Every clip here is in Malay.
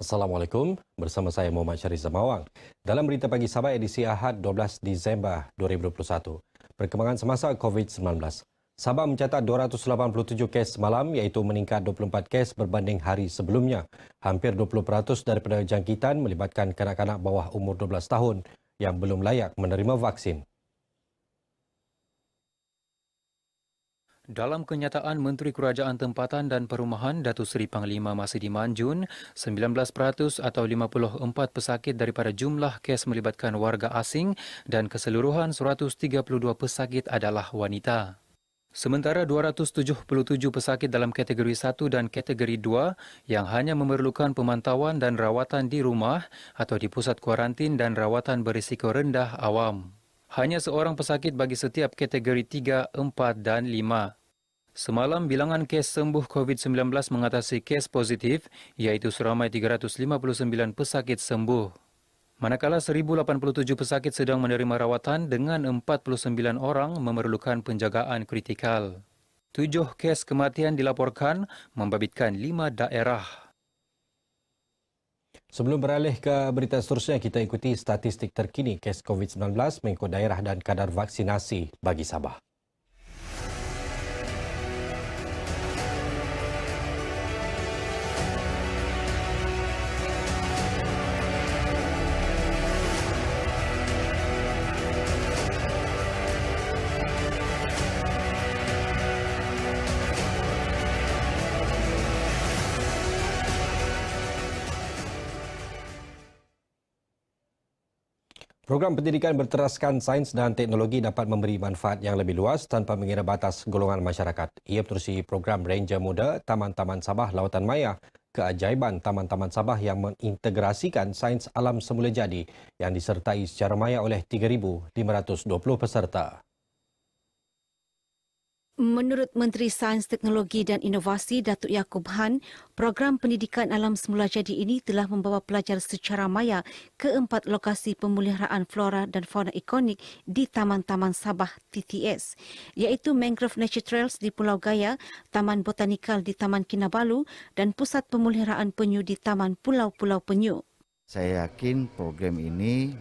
Assalamualaikum, bersama saya Muhammad Syarif Zamawang. Dalam berita pagi Sabah edisi Ahad 12 Disember 2021, perkembangan semasa COVID-19. Sabah mencatat 287 kes semalam iaitu meningkat 24 kes berbanding hari sebelumnya. Hampir 20% daripada jangkitan melibatkan kanak-kanak bawah umur 12 tahun yang belum layak menerima vaksin. Dalam kenyataan Menteri Kerajaan Tempatan dan Perumahan Datuk Seri Panglima Masidi Manjun, 19% atau 54 pesakit daripada jumlah kes melibatkan warga asing dan keseluruhan 132 pesakit adalah wanita. Sementara 277 pesakit dalam kategori 1 dan kategori 2 yang hanya memerlukan pemantauan dan rawatan di rumah atau di pusat kuarantin dan rawatan berisiko rendah awam. Hanya seorang pesakit bagi setiap kategori 3, 4 dan 5. Semalam, bilangan kes sembuh COVID-19 mengatasi kes positif, iaitu seramai 359 pesakit sembuh. Manakala 1,087 pesakit sedang menerima rawatan dengan 49 orang memerlukan penjagaan kritikal. 7 kes kematian dilaporkan membabitkan 5 daerah. Sebelum beralih ke berita seterusnya, kita ikuti statistik terkini kes COVID-19 mengikut daerah dan kadar vaksinasi bagi Sabah. Program pendidikan berteraskan sains dan teknologi dapat memberi manfaat yang lebih luas tanpa mengira batas golongan masyarakat. Ia menerusi program Ranger Muda Taman-Taman Sabah Lautan Maya, keajaiban Taman-Taman Sabah yang mengintegrasikan sains alam semula jadi yang disertai secara maya oleh 3,520 peserta. Menurut Menteri Sains, Teknologi dan Inovasi Datuk Yaakob Han, program pendidikan alam semula jadi ini telah membawa pelajar secara maya ke 4 lokasi pemeliharaan flora dan fauna ikonik di Taman-Taman Sabah TTS, iaitu Mangrove Nature Trails di Pulau Gaya, Taman Botanikal di Taman Kinabalu dan Pusat Pemeliharaan Penyu di Taman Pulau-Pulau Penyu. Saya yakin program ini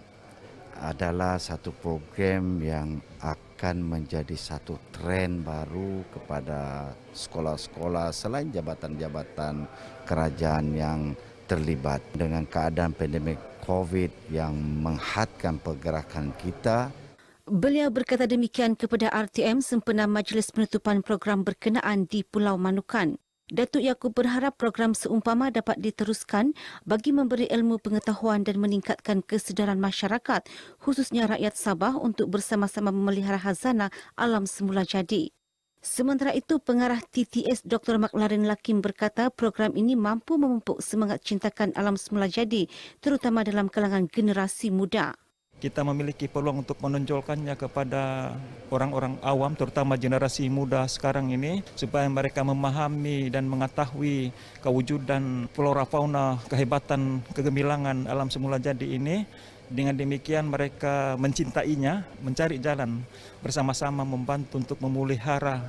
adalah satu program yang akan menjadi satu tren baru kepada sekolah-sekolah selain jabatan-jabatan kerajaan yang terlibat. Dengan keadaan pandemik COVID yang menghadkan pergerakan kita. Beliau berkata demikian kepada RTM sempena Majlis Penutupan Program Berkenaan di Pulau Manukan. Datuk Yaakob berharap program seumpama dapat diteruskan bagi memberi ilmu pengetahuan dan meningkatkan kesedaran masyarakat, khususnya rakyat Sabah untuk bersama-sama memelihara khazanah alam semula jadi. Sementara itu, pengarah TTS Dr. Maklarin Lakim berkata program ini mampu memupuk semangat cintakan alam semula jadi, terutama dalam kalangan generasi muda. Kita memiliki peluang untuk menonjolkannya kepada orang-orang awam, terutama generasi muda sekarang ini, supaya mereka memahami dan mengetahui kewujudan flora fauna, kehebatan, kegemilangan alam semula jadi ini. Dengan demikian mereka mencintainya, mencari jalan bersama-sama membantu untuk memelihara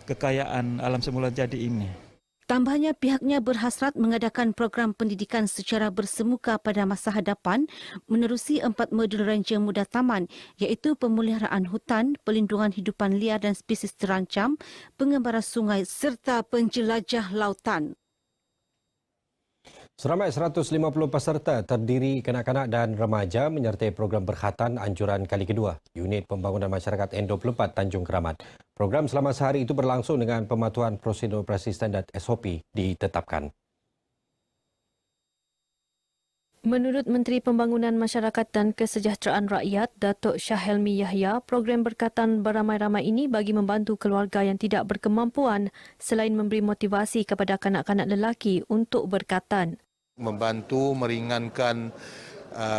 kekayaan alam semula jadi ini. Tambahnya, pihaknya berhasrat mengadakan program pendidikan secara bersemuka pada masa hadapan menerusi 4 modul Ranger Muda Taman, iaitu pemeliharaan hutan, pelindungan hidupan liar dan spesies terancam, pengembara sungai serta penjelajah lautan. Seramai 150 peserta terdiri kanak-kanak dan remaja menyertai program berkhatan anjuran kali kedua Unit Pembangunan Masyarakat N24 Tanjung Keramat. Program selama sehari itu berlangsung dengan pematuhan prosedur operasi standard SOP ditetapkan. Menurut Menteri Pembangunan Masyarakat dan Kesejahteraan Rakyat, Datuk Shah Helmi Yahya, program berkatan beramai-ramai ini bagi membantu keluarga yang tidak berkemampuan selain memberi motivasi kepada kanak-kanak lelaki untuk berkatan. Membantu meringankan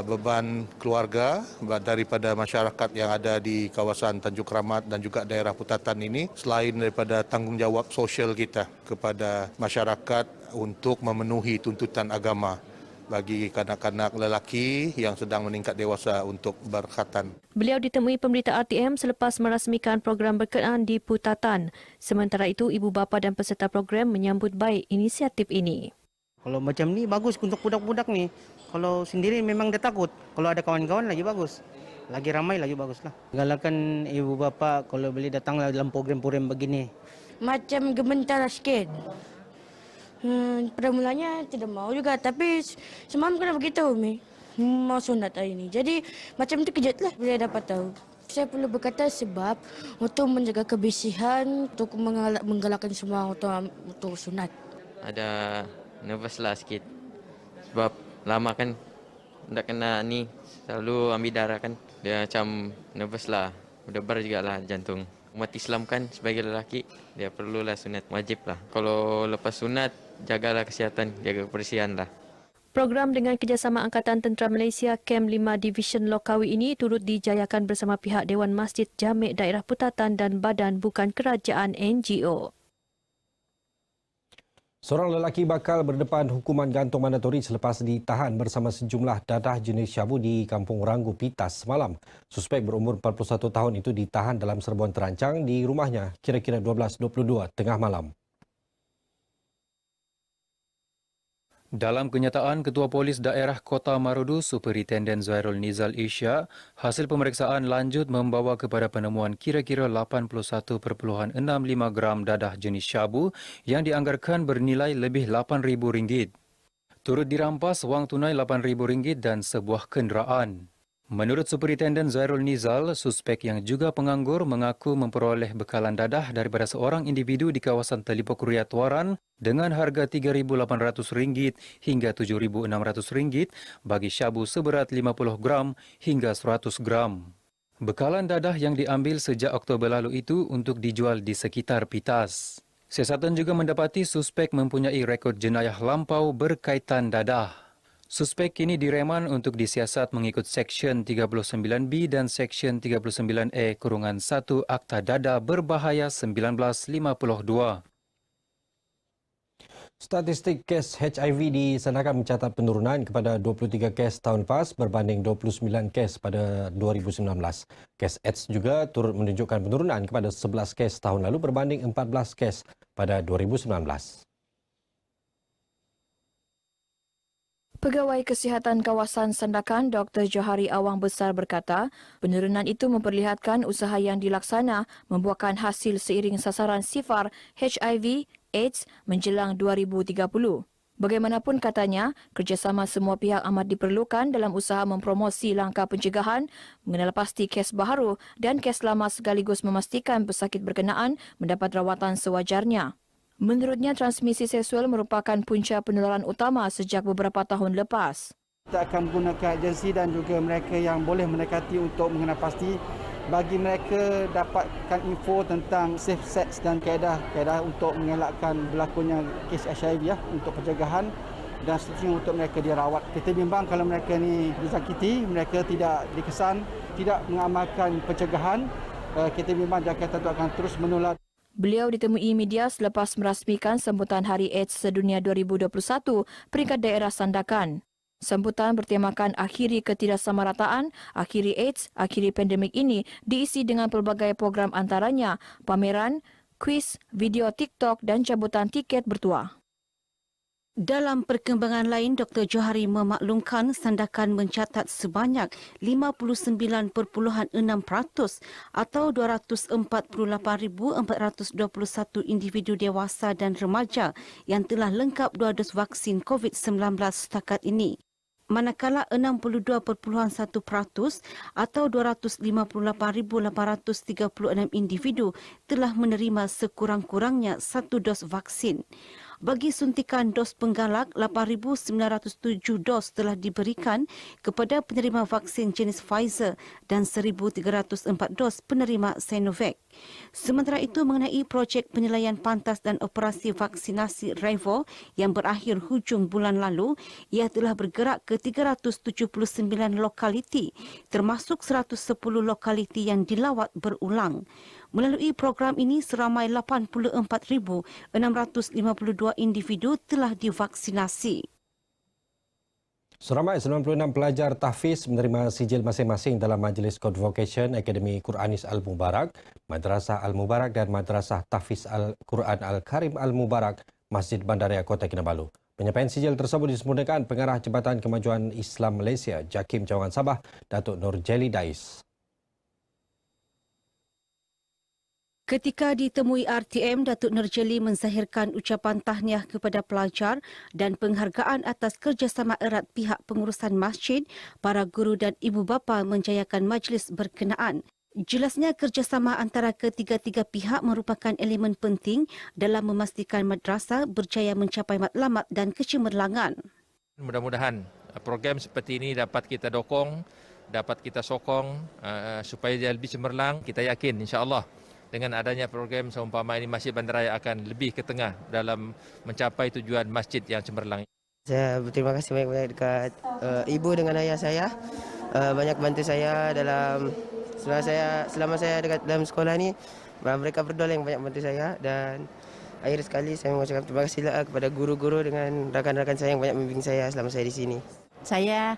beban keluarga daripada masyarakat yang ada di kawasan Tanjung Keramat dan juga daerah Putatan ini, selain daripada tanggungjawab sosial kita kepada masyarakat untuk memenuhi tuntutan agama bagi kanak-kanak lelaki yang sedang meningkat dewasa untuk berkhatan. Beliau ditemui pemberita RTM selepas merasmikan program berkenaan di Putatan. Sementara itu, ibu bapa dan peserta program menyambut baik inisiatif ini. Kalau macam ni bagus untuk budak-budak ni. Kalau sendiri memang dia takut. Kalau ada kawan-kawan lagi bagus. Lagi ramai lagi baguslah. Galakkan ibu bapa kalau boleh datanglah dalam program-program begini. Macam gementar sikit. Pada mulanya tidak mau juga, tapi semalam kena beritahu Mi mau sunat hari ini. Jadi macam tu kejutlah bila dapat tahu. Saya perlu berkata sebab untuk menjaga kebersihan, untuk menggalakkan semua untuk sunat. Ada nervous lah sikit. Sebab lama kan tak kena ni, selalu ambil darah kan. Dia macam nervous lah, berdebar juga lah jantung. Umat Islam kan sebagai lelaki, dia perlulah sunat, wajib lah. Kalau lepas sunat, jagalah kesihatan, jaga kebersihan lah. Program dengan kerjasama Angkatan Tentera Malaysia Kem 5 Division Lokawi ini turut dijayakan bersama pihak Dewan Masjid Jamek Daerah Putatan dan Badan Bukan Kerajaan NGO. Seorang lelaki bakal berdepan hukuman gantung mandatori selepas ditahan bersama sejumlah dadah jenis syabu di Kampung Ranggu Pitas semalam. Suspek berumur 41 tahun itu ditahan dalam serbuan terancang di rumahnya kira-kira 12.22 tengah malam. Dalam kenyataan, Ketua Polis Daerah Kota Marudu, Superintenden Zairul Nizal Isya, hasil pemeriksaan lanjut membawa kepada penemuan kira-kira 81.65 gram dadah jenis syabu yang dianggarkan bernilai lebih RM8,000. Turut dirampas wang tunai RM8,000 dan sebuah kenderaan. Menurut Superintenden Zairul Nizal, suspek yang juga penganggur mengaku memperoleh bekalan dadah daripada seorang individu di kawasan Telipok Kuriat Waran dengan harga RM3,800 hingga RM7,600 bagi syabu seberat 50 gram hingga 100 gram. Bekalan dadah yang diambil sejak Oktober lalu itu untuk dijual di sekitar Pitas. Siasatan juga mendapati suspek mempunyai rekod jenayah lampau berkaitan dadah. Suspek kini direman untuk disiasat mengikut Seksyen 39B dan Seksyen 39E-1 Akta Dadah Berbahaya 1952. Statistik kes HIV di Sandakan mencatat penurunan kepada 23 kes tahun lepas berbanding 29 kes pada 2019. Kes AIDS juga turut menunjukkan penurunan kepada 11 kes tahun lalu berbanding 14 kes pada 2019. Pegawai Kesihatan Kawasan Sandakan Dr. Johari Awang Besar berkata, penurunan itu memperlihatkan usaha yang dilaksana membuahkan hasil seiring sasaran sifar HIV, AIDS menjelang 2030. Bagaimanapun katanya, kerjasama semua pihak amat diperlukan dalam usaha mempromosi langkah pencegahan, mengenal pasti kes baharu dan kes lama sekaligus memastikan pesakit berkenaan mendapat rawatan sewajarnya. Menurutnya, transmisi seksual merupakan punca penularan utama sejak beberapa tahun lepas. Kita akan menggunakan agensi dan juga mereka yang boleh mendekati untuk mengenal pasti bagi mereka dapatkan info tentang safe sex dan kaedah untuk mengelakkan berlakunya kes HIV untuk pencegahan dan seterusnya untuk mereka dirawat. Kita bimbang kalau mereka ni disakiti, mereka tidak dikesan, tidak mengamalkan pencegahan, kita bimbang jangkitan itu akan terus menular. Beliau ditemui media selepas merasmikan sambutan Hari AIDS Sedunia 2021 peringkat daerah Sandakan. Sambutan bertemakan akhiri ketidaksamarataan, akhiri AIDS, akhiri pandemik ini diisi dengan pelbagai program antaranya pameran, kuis, video TikTok dan cabutan tiket bertuah. Dalam perkembangan lain, Dr. Johari memaklumkan Sandakan mencatat sebanyak 59.6% atau 248,421 individu dewasa dan remaja yang telah lengkap 2 dos vaksin COVID-19 setakat ini. Manakala 62.1% atau 258,836 individu telah menerima sekurang-kurangnya 1 dos vaksin. Bagi suntikan dos penggalak, 8,907 dos telah diberikan kepada penerima vaksin jenis Pfizer dan 1,304 dos penerima Sinovac. Sementara itu, mengenai projek penilaian pantas dan operasi vaksinasi REVO yang berakhir hujung bulan lalu, ia telah bergerak ke 379 lokaliti, termasuk 110 lokaliti yang dilawat berulang. Melalui program ini, seramai 84,652 individu telah divaksinasi. Seramai 96 pelajar tahfiz menerima sijil masing-masing dalam Majlis Convocation Akademi Quranis Al-Mubarak, Madrasah Al-Mubarak dan Madrasah Tahfiz Al-Quran Al-Karim Al-Mubarak, Masjid Bandaraya Kota Kinabalu. Penyampaian sijil tersebut disempurnakan Pengarah Jabatan Kemajuan Islam Malaysia, JAKIM Cawangan Sabah, Datuk Nurjeli Dais. Ketika ditemui RTM, Datuk Nurjeli menzahirkan ucapan tahniah kepada pelajar dan penghargaan atas kerjasama erat pihak pengurusan masjid, para guru dan ibu bapa menjayakan majlis berkenaan. Jelasnya kerjasama antara ketiga-tiga pihak merupakan elemen penting dalam memastikan madrasah berjaya mencapai matlamat dan kecemerlangan. Mudah-mudahan program seperti ini dapat kita dokong, dapat kita sokong supaya dia lebih cemerlang. Kita yakin insya-Allah dengan adanya program seumpama ini Masjid Bandaraya akan lebih ke tengah dalam mencapai tujuan masjid yang cemerlang. Saya berterima kasih banyak-banyak dekat ibu dengan ayah saya. Banyak bantu saya dalam selama saya dekat dalam sekolah ni. Mereka berdua yang banyak bantu saya, dan akhir sekali saya mengucapkan terima kasih kepada guru-guru dengan rakan-rakan saya yang banyak membimbing saya selama saya di sini. Saya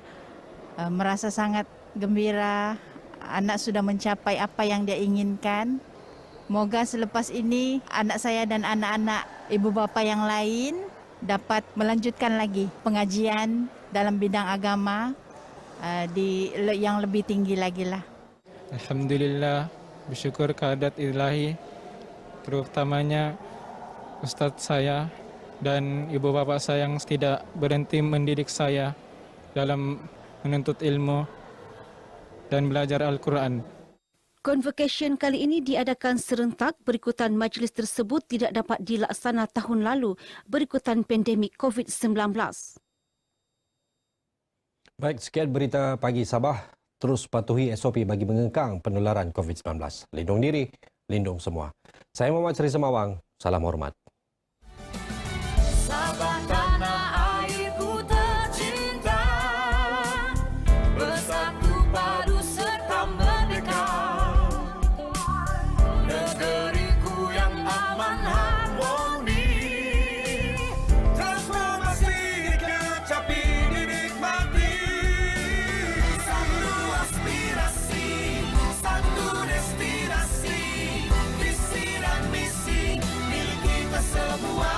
merasa sangat gembira anak sudah mencapai apa yang dia inginkan. Moga selepas ini anak saya dan anak-anak ibu bapa yang lain dapat melanjutkan lagi pengajian dalam bidang agama di yang lebih tinggi lagi lah. Alhamdulillah, bersyukur kehadirat ilahi, terutamanya Ustaz saya dan ibu bapa saya yang tidak berhenti mendidik saya dalam menuntut ilmu dan belajar Al-Quran. Convocation kali ini diadakan serentak berikutan majlis tersebut tidak dapat dilaksana tahun lalu berikutan pandemik COVID-19. Baik, sekian berita pagi Sabah. Terus patuhi SOP bagi mengekang penularan COVID-19. Lindung diri, lindung semua. Saya Muhammad Syarisa Mawang. Salam hormat. Sabah tanah airku tercinta, bersatu padu serta merdeka. Negeriku yang aman harmoni, transformasi kecapi dinikmati. Satu aspirasi, satu destinasi, visi dan misi milik kita semua.